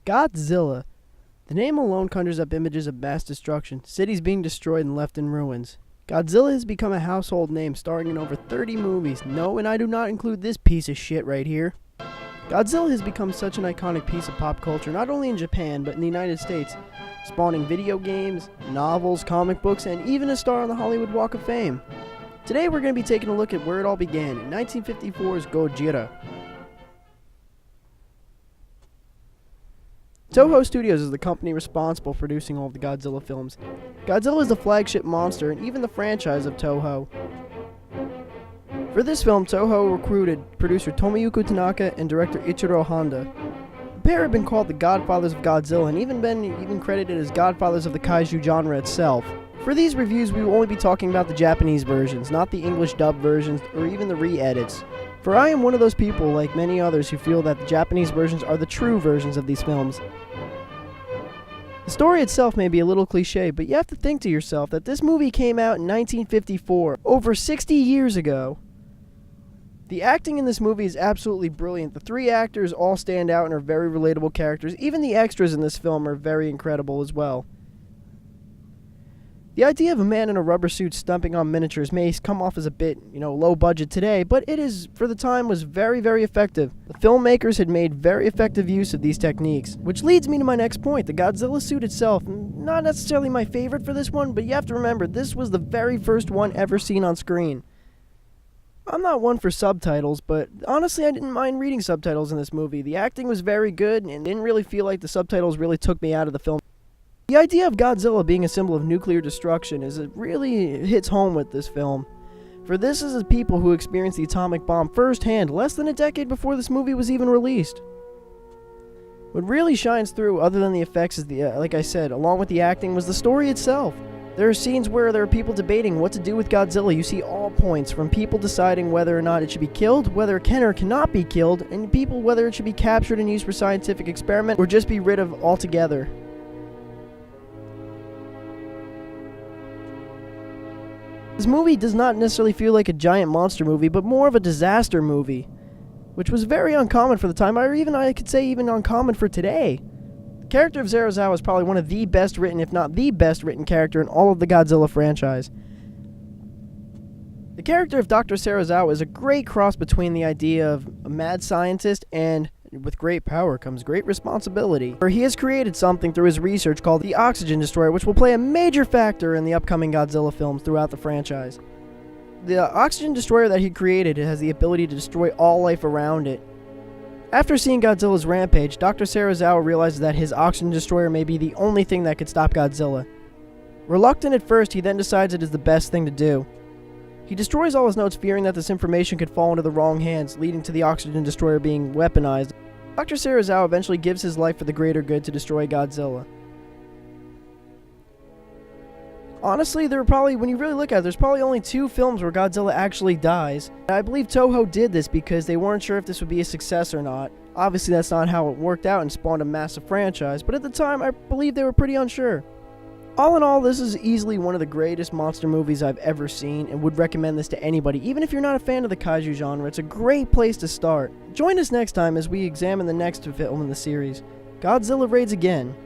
Godzilla. The name alone conjures up images of mass destruction, cities being destroyed and left in ruins. Godzilla has become a household name, starring in over 30 movies. No, and I do not include this piece of shit right here. Godzilla has become such an iconic piece of pop culture, not only in Japan, but in the United States, spawning video games, novels, comic books, and even a star on the Hollywood Walk of Fame. Today we're going to be taking a look at where it all began, in 1954's Gojira. Toho Studios is the company responsible for producing all of the Godzilla films. Godzilla is the flagship monster and even the franchise of Toho. For this film, Toho recruited producer Tomoyuki Tanaka and director Ichiro Honda. The pair have been called the godfathers of Godzilla and even credited as godfathers of the kaiju genre itself. For these reviews, we will only be talking about the Japanese versions, not the English dub versions or even the re-edits. For I am one of those people, like many others, who feel that the Japanese versions are the true versions of these films. The story itself may be a little cliche, but you have to think to yourself that this movie came out in 1954, over 60 years ago. The acting in this movie is absolutely brilliant. The three actors all stand out and are very relatable characters. Even the extras in this film are very incredible as well. The idea of a man in a rubber suit stomping on miniatures may come off as a bit, low budget today, but it is, for the time, was very, very effective. The filmmakers had made very effective use of these techniques, which leads me to my next point. The Godzilla suit itself, not necessarily my favorite for this one, but you have to remember, this was the very first one ever seen on screen. I'm not one for subtitles, but honestly I didn't mind reading subtitles in this movie. The acting was very good, and didn't really feel like the subtitles really took me out of the film. The idea of Godzilla being a symbol of nuclear destruction it really hits home with this film. For this is the people who experienced the atomic bomb firsthand less than a decade before this movie was even released. What really shines through, other than the effects, is like I said, along with the acting, was the story itself. There are scenes where there are people debating what to do with Godzilla. You see all points, from people deciding whether or not it should be killed, whether it can or cannot be killed, and people whether it should be captured and used for scientific experiment, or just be rid of altogether. This movie does not necessarily feel like a giant monster movie, but more of a disaster movie, which was very uncommon for the time, or even I could say even uncommon for today. The character of Serizawa is probably one of the best written, if not the best written character in all of the Godzilla franchise. The character of Dr. Serizawa is a great cross between the idea of a mad scientist and with great power comes great responsibility. For he has created something through his research called the Oxygen Destroyer, which will play a major factor in the upcoming Godzilla films throughout the franchise. The Oxygen Destroyer that he created has the ability to destroy all life around it. After seeing Godzilla's rampage, Dr. Serizawa realizes that his Oxygen Destroyer may be the only thing that could stop Godzilla. Reluctant at first, he then decides it is the best thing to do. He destroys all his notes, fearing that this information could fall into the wrong hands, leading to the Oxygen Destroyer being weaponized. Dr. Serizawa eventually gives his life for the greater good to destroy Godzilla. Honestly, when you really look at it, there's probably only 2 films where Godzilla actually dies. I believe Toho did this because they weren't sure if this would be a success or not. Obviously, that's not how it worked out and spawned a massive franchise, but at the time, I believe they were pretty unsure. All in all, this is easily one of the greatest monster movies I've ever seen, and would recommend this to anybody. Even if you're not a fan of the kaiju genre, it's a great place to start. Join us next time as we examine the next film in the series, Godzilla Raids Again.